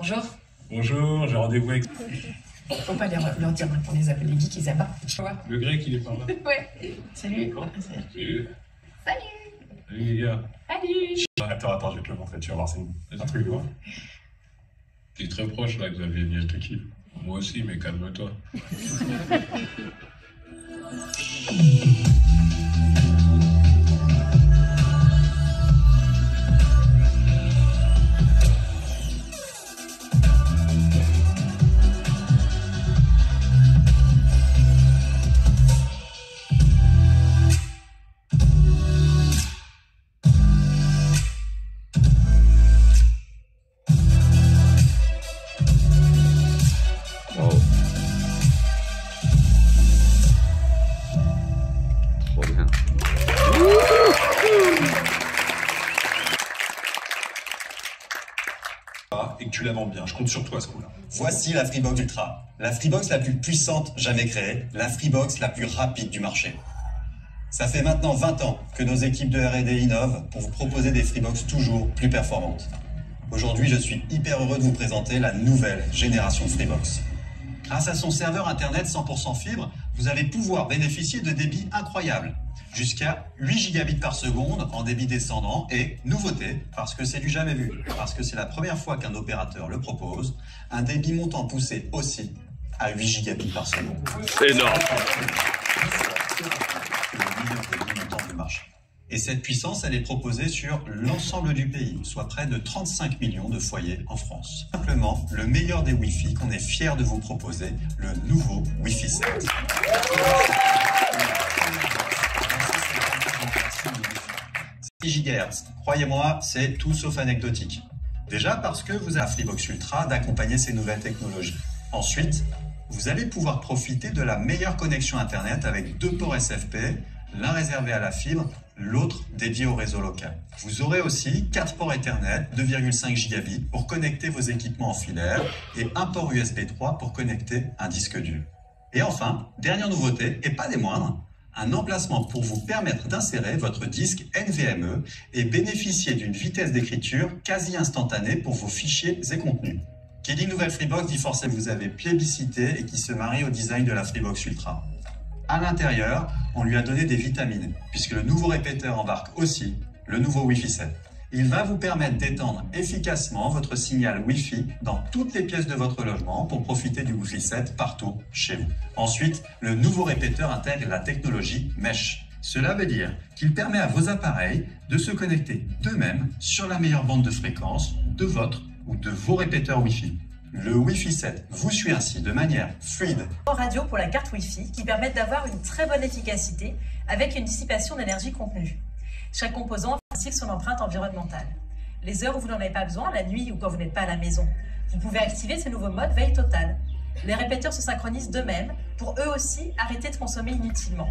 Bonjour. Bonjour, j'ai rendez-vous avec... Faut pas leur dire qu'on les appelle les geeks, ils aiment pas. Le grec, il est par là. Ouais. Salut. Salut. Salut. Salut les gars. Salut. Attends, je vais te le montrer, tu vas voir, c'est un truc quoi. T'es très proche là, Xavier, bien tranquille. Moi aussi, mais calme-toi. Et que tu la vends bien, je compte sur toi ce coup-là. Voici la Freebox Ultra, la Freebox la plus puissante jamais créée, la Freebox la plus rapide du marché. Ça fait maintenant 20 ans que nos équipes de R&D innovent pour vous proposer des Freebox toujours plus performantes. Aujourd'hui, je suis hyper heureux de vous présenter la nouvelle génération de Freebox. Grâce à son serveur internet 100% fibre, vous allez pouvoir bénéficier de débits incroyables, jusqu'à 8 gigabits par seconde en débit descendant et, nouveauté, parce que c'est du jamais vu, parce que c'est la première fois qu'un opérateur le propose, un débit montant poussé aussi à 8 gigabits par seconde. C'est énorme. C'est le meilleur débit montant du marché. Et cette puissance, elle est proposée sur l'ensemble du pays, soit près de 35 millions de foyers en France. Simplement, le meilleur des Wi-Fi qu'on est fier de vous proposer, le nouveau Wi-Fi 7. 6 GHz. Croyez-moi, c'est tout sauf anecdotique. Déjà parce que vous avez la Freebox Ultra d'accompagner ces nouvelles technologies. Ensuite, vous allez pouvoir profiter de la meilleure connexion Internet avec 2 ports SFP, l'un réservé à la fibre, l'autre dédié au réseau local. Vous aurez aussi 4 ports Ethernet, 2,5 gigabits pour connecter vos équipements en filaire et un port USB 3 pour connecter un disque dur. Et enfin, dernière nouveauté, et pas des moindres, un emplacement pour vous permettre d'insérer votre disque NVMe et bénéficier d'une vitesse d'écriture quasi instantanée pour vos fichiers et contenus. Qui dit nouvelle Freebox dit forcément que vous avez plébiscité et qui se marie au design de la Freebox Ultra. À l'intérieur, on lui a donné des vitamines, puisque le nouveau répéteur embarque aussi le nouveau Wi-Fi 7. Il va vous permettre d'étendre efficacement votre signal Wi-Fi dans toutes les pièces de votre logement pour profiter du Wi-Fi 7 partout chez vous. Ensuite, le nouveau répéteur intègre la technologie Mesh. Cela veut dire qu'il permet à vos appareils de se connecter d'eux-mêmes sur la meilleure bande de fréquence de votre ou de vos répéteurs Wi-Fi. Le Wi-Fi 7 vous suit ainsi de manière fluide. Radio pour la carte Wi-Fi qui permettent d'avoir une très bonne efficacité avec une dissipation d'énergie contenue. Chaque composant ainsi son empreinte environnementale. Les heures où vous n'en avez pas besoin, la nuit ou quand vous n'êtes pas à la maison, vous pouvez activer ce nouveau mode veille totale. Les répéteurs se synchronisent d'eux-mêmes pour eux aussi arrêter de consommer inutilement.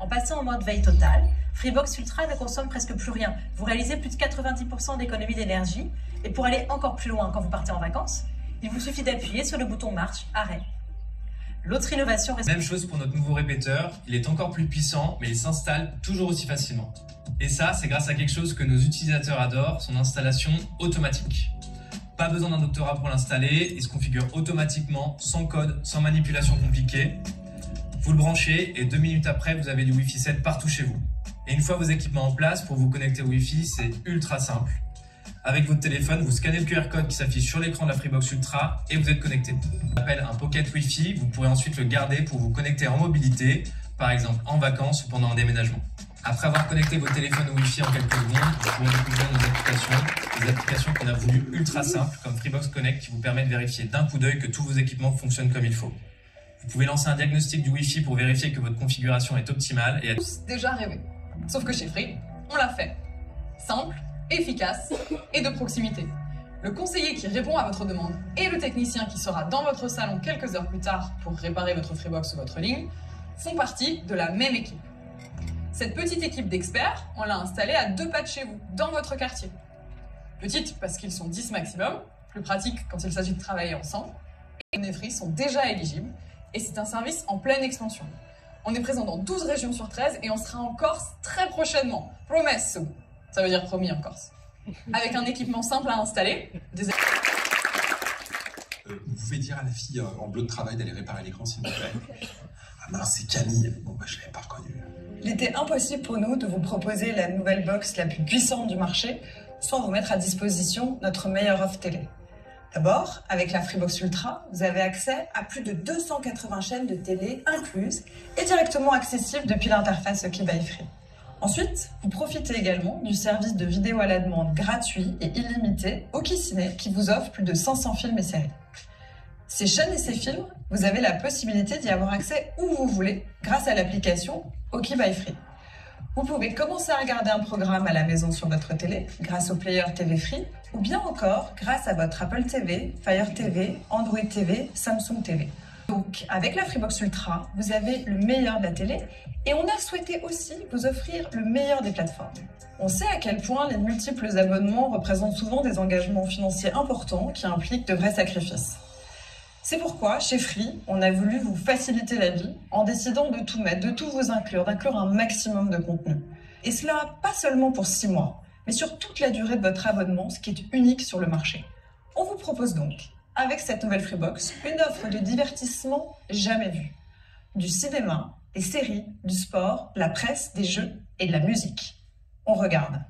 En passant en mode veille totale, Freebox Ultra ne consomme presque plus rien. Vous réalisez plus de 90% d'économie d'énergie et pour aller encore plus loin quand vous partez en vacances, il vous suffit d'appuyer sur le bouton marche, arrêt. L'autre innovation... Même chose pour notre nouveau répéteur, il est encore plus puissant, mais il s'installe toujours aussi facilement. Et ça, c'est grâce à quelque chose que nos utilisateurs adorent, son installation automatique. Pas besoin d'un doctorat pour l'installer, il se configure automatiquement, sans code, sans manipulation compliquée. Vous le branchez et 2 minutes après, vous avez du Wi-Fi 7 partout chez vous. Et une fois vos équipements en place, pour vous connecter au Wi-Fi, c'est ultra simple. Avec votre téléphone, vous scannez le QR code qui s'affiche sur l'écran de la Freebox Ultra et vous êtes connecté. On appelle un pocket Wi-Fi, vous pourrez ensuite le garder pour vous connecter en mobilité, par exemple en vacances ou pendant un déménagement. Après avoir connecté votre téléphone au Wi-Fi en quelques secondes, vous pourrez découvrir des applications qu'on a voulu ultra simples comme Freebox Connect qui vous permet de vérifier d'un coup d'œil que tous vos équipements fonctionnent comme il faut. Vous pouvez lancer un diagnostic du Wi-Fi pour vérifier que votre configuration est optimale et... Déjà rêvé. Sauf que chez Free, on l'a fait. Simple, efficace et de proximité. Le conseiller qui répond à votre demande et le technicien qui sera dans votre salon quelques heures plus tard pour réparer votre Freebox ou votre ligne font partie de la même équipe. Cette petite équipe d'experts, on l'a installée à 2 pas de chez vous, dans votre quartier. Petite parce qu'ils sont 10 maximum, plus pratique quand il s'agit de travailler ensemble. Et les Free sont déjà éligibles et c'est un service en pleine expansion. On est présent dans 12 régions sur 13 et on sera en Corse très prochainement. Promesso. Ça veut dire promis en Corse. Avec un équipement simple à installer, des... Vous pouvez dire à la fille en bleu de travail d'aller réparer l'écran, s'il vous plaît. Ah mince, c'est Camille. Bon, bah, je ne l'avais pas reconnue. Il était impossible pour nous de vous proposer la nouvelle box la plus puissante du marché sans vous mettre à disposition notre meilleure offre télé. D'abord, avec la Freebox Ultra, vous avez accès à plus de 280 chaînes de télé incluses et directement accessibles depuis l'interface OK by Free. Ensuite, vous profitez également du service de vidéo à la demande gratuit et illimité OK Ciné qui vous offre plus de 500 films et séries. Ces chaînes et ces films, vous avez la possibilité d'y avoir accès où vous voulez grâce à l'application OK by Free. Vous pouvez commencer à regarder un programme à la maison sur votre télé grâce au player TV Free ou bien encore grâce à votre Apple TV, Fire TV, Android TV, Samsung TV. Donc avec la Freebox Ultra, vous avez le meilleur de la télé et on a souhaité aussi vous offrir le meilleur des plateformes. On sait à quel point les multiples abonnements représentent souvent des engagements financiers importants qui impliquent de vrais sacrifices. C'est pourquoi, chez Free, on a voulu vous faciliter la vie en décidant de tout mettre, de tout vous inclure, d'inclure un maximum de contenu. Et cela, pas seulement pour 6 mois, mais sur toute la durée de votre abonnement, ce qui est unique sur le marché. On vous propose donc, avec cette nouvelle Freebox, une offre de divertissement jamais vue. Du cinéma, des séries, du sport, de la presse, des jeux et de la musique. On regarde.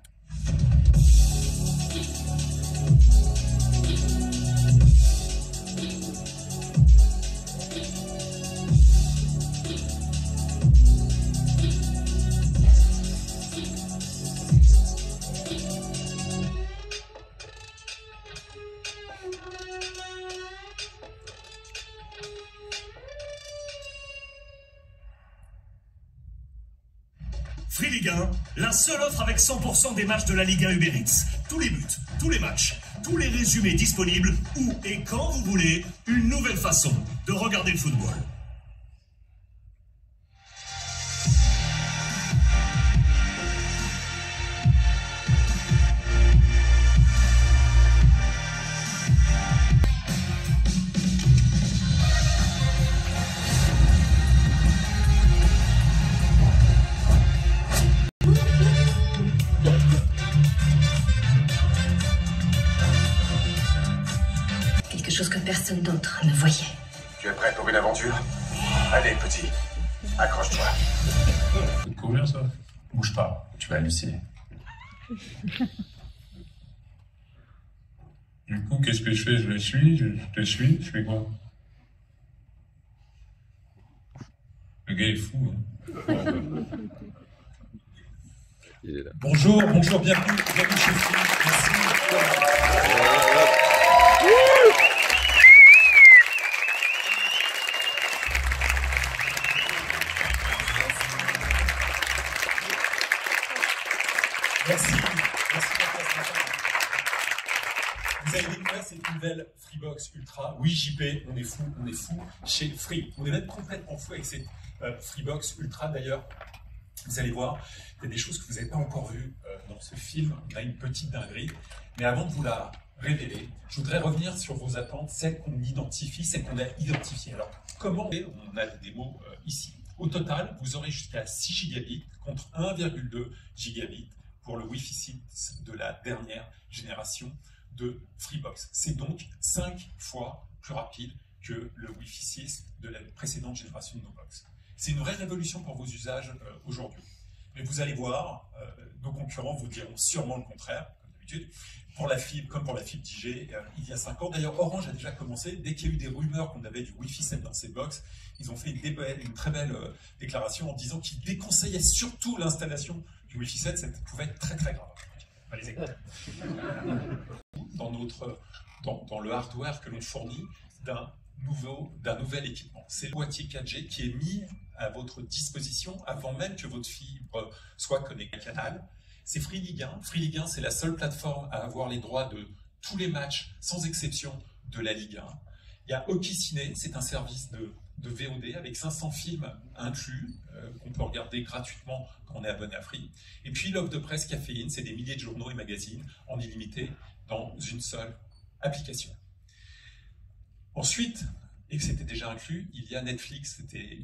Free Ligue 1, la seule offre avec 100% des matchs de la Liga Uber Eats. Tous les buts, tous les matchs, tous les résumés disponibles où et quand vous voulez. Une nouvelle façon de regarder le football. Quelque chose que personne d'autre ne voyait. Tu es prêt pour une aventure? Allez, petit, accroche-toi. Ça te convient, ça? Bouge pas, tu vas halluciner. Du coup, qu'est-ce que je fais? Je le suis? Je te suis? Je fais quoi? Le gars est fou, hein. Il est là. Bonjour, bonjour, bienvenue chez Free. Merci. Merci. Vous avez découvert cette nouvelle Freebox Ultra. Oui, JP, on est fou chez Free. On est même complètement fou avec cette Freebox Ultra. D'ailleurs, vous allez voir, il y a des choses que vous n'avez pas encore vues dans ce film. On a une petite dinguerie. Mais avant de vous la révéler, je voudrais revenir sur vos attentes, celles qu'on identifie, celles qu'on a identifiées. Alors, comment on a des démos ici? Au total, vous aurez jusqu'à 6 gigabits contre 1,2 gigabits pour le Wi-Fi 6 de la dernière génération de Freebox. C'est donc 5 fois plus rapide que le Wi-Fi 6 de la précédente génération de nos box. C'est une vraie révolution pour vos usages aujourd'hui. Mais vous allez voir, nos concurrents vous diront sûrement le contraire, comme d'habitude, pour la fibre, comme pour la fibre d'IG il y a 5 ans. D'ailleurs, Orange a déjà commencé. Dès qu'il y a eu des rumeurs qu'on avait du Wi-Fi 7 dans ces box, ils ont fait une très belle déclaration en disant qu'ils déconseillaient surtout l'installation du Wi-Fi 7. Ça pouvait être très très grave. On va les écouter. Dans le hardware que l'on fournit d'un nouvel équipement. C'est le boîtier 4G qui est mis à votre disposition avant même que votre fibre soit connectée à Canal. C'est Free Ligue 1. Free Ligue 1, c'est la seule plateforme à avoir les droits de tous les matchs, sans exception, de la Ligue 1. Il y a OK Ciné, c'est un service de VOD avec 500 films inclus, qu'on peut regarder gratuitement quand on est abonné à Free. Et puis l'offre de presse Caféine, c'est des milliers de journaux et magazines en illimité dans une seule application. Ensuite, et que c'était déjà inclus, il y a Netflix, c'était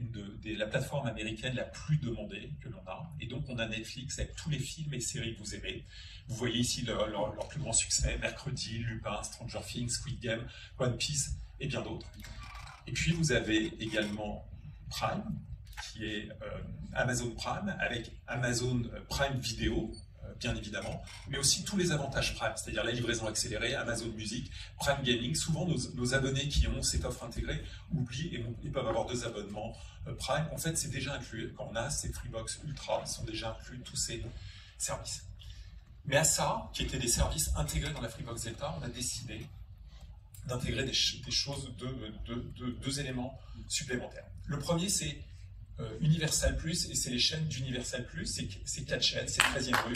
la plateforme américaine la plus demandée que l'on a. Et donc on a Netflix avec tous les films et séries que vous aimez. Vous voyez ici leur plus grand succès, Mercredi, Lupin, Stranger Things, Squid Game, One Piece et bien d'autres. Et puis vous avez également Prime, qui est Amazon Prime, avec Amazon Prime Vidéo, bien évidemment, mais aussi tous les avantages Prime, c'est-à-dire la livraison accélérée, Amazon Music, Prime Gaming. Souvent, nos abonnés qui ont cette offre intégrée oublient et peuvent avoir 2 abonnements Prime. En fait, c'est déjà inclus. Quand on a ces Freebox Ultra, sont déjà inclus tous ces services. Mais à ça, qui étaient des services intégrés dans la Freebox Delta, on a décidé d'intégrer des choses, 2 éléments supplémentaires. Le premier, c'est Universal Plus, et c'est les chaînes d'Universal Plus, c'est 4 chaînes, c'est 13e rue,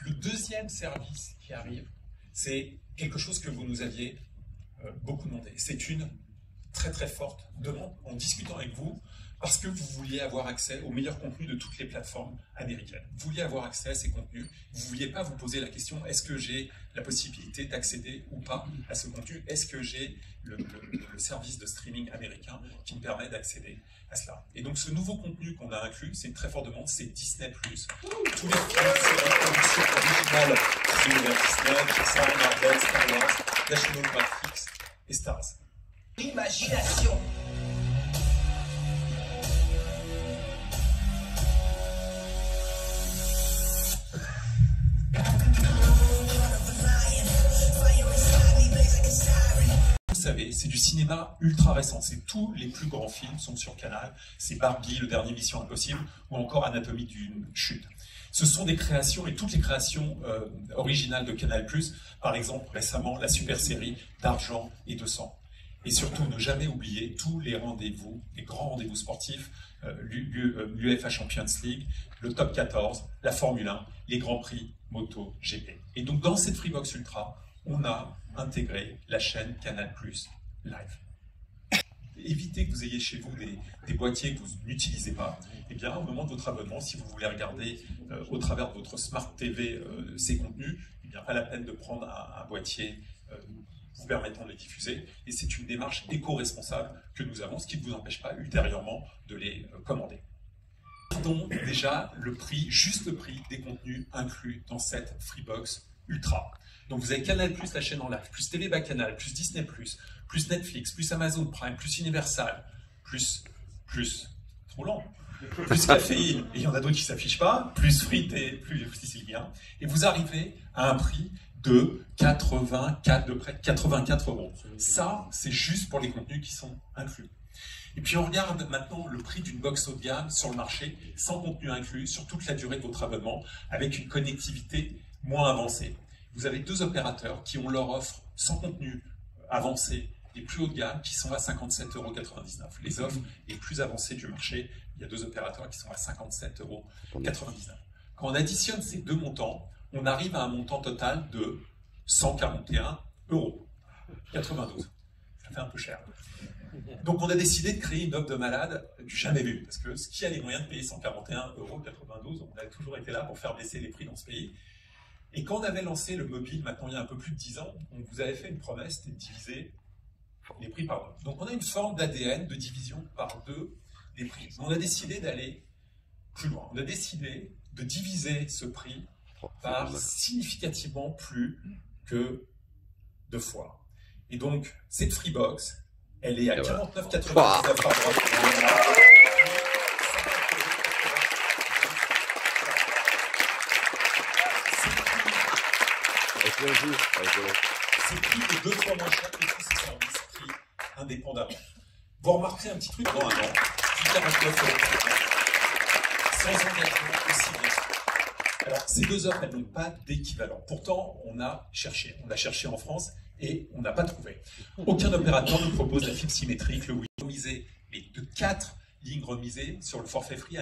Le deuxième service qui arrive, c'est quelque chose que vous nous aviez beaucoup demandé. C'est une très très forte demande en discutant avec vous, parce que vous vouliez avoir accès aux meilleurs contenus de toutes les plateformes américaines. Vous vouliez avoir accès à ces contenus. Vous ne vouliez pas vous poser la question, est-ce que j'ai la possibilité d'accéder ou pas à ce contenu? Est-ce que j'ai le service de streaming américain qui me permet d'accéder à cela? Et donc ce nouveau contenu qu'on a inclus, c'est une très forte demande, c'est Disney+. Tous les séries productions originales de l'univers Disney, Pixar, Marvel, Star Wars, National Geographic et Stars. Imagination. Vous savez, c'est du cinéma ultra récent. C'est tous les plus grands films sont sur Canal. C'est Barbie, le dernier Mission Impossible, ou encore Anatomie d'une chute. Ce sont des créations, et toutes les créations originales de Canal+, par exemple récemment la super série d'Argent et de Sang. Et surtout, ne jamais oublier tous les rendez-vous, les grands rendez-vous sportifs, l'UEFA Champions League, le Top 14, la Formule 1, les Grands Prix Moto GP. Et donc dans cette Freebox Ultra, on a intégré la chaîne Canal+ Live. Évitez que vous ayez chez vous des boîtiers que vous n'utilisez pas. Eh bien, au moment de votre abonnement, si vous voulez regarder au travers de votre Smart TV ces contenus, eh bien, pas la peine de prendre un boîtier vous permettant de les diffuser. Et c'est une démarche éco-responsable que nous avons, ce qui ne vous empêche pas ultérieurement de les commander. Regardons déjà le prix, juste le prix des contenus inclus dans cette Freebox Ultra. Donc vous avez Canal+, la chaîne en live, plus TV Canal, plus Disney+, plus Netflix, plus Amazon Prime, plus Universal, plus trop lent, plus Caféine, et il y en a d'autres qui ne s'affichent pas, plus Free et plus Sicilien, et vous arrivez à un prix de 84 €. Ça, c'est juste pour les contenus qui sont inclus. Et puis on regarde maintenant le prix d'une box haut de gamme sur le marché, sans contenu inclus, sur toute la durée de votre abonnement, avec une connectivité moins avancée. Vous avez 2 opérateurs qui ont leur offre sans contenu avancé et plus haut de gamme qui sont à 57,99 €. Les offres les plus avancées du marché, il y a 2 opérateurs qui sont à 57,99 €. Quand on additionne ces 2 montants, on arrive à un montant total de 141,92 €. Ça fait un peu cher. Donc on a décidé de créer une offre de malade du jamais vu, parce que qui a les moyens de payer 141,92 €, on a toujours été là pour faire baisser les prix dans ce pays. Et quand on avait lancé le mobile, maintenant il y a un peu plus de 10 ans, on vous avait fait une promesse, c'était de diviser les prix par 2. Donc on a une forme d'ADN de division par 2 des prix. On a décidé d'aller plus loin. On a décidé de diviser ce prix par significativement plus que 2 fois. Et donc cette Freebox, elle est à 49,99 par mois. C'est pris de 2-3 mois cher que tous ces services pris indépendamment. Vous remarquerez un petit truc dans un an, 49 € sans engagement aussi bien. Alors, ces 2 offres, elles n'ont pas d'équivalent. Pourtant, on a cherché en France et on n'a pas trouvé. Aucun opérateur ne propose la fibre symétrique, le Wi-Fi remisé, les 4 lignes remisées sur le forfait free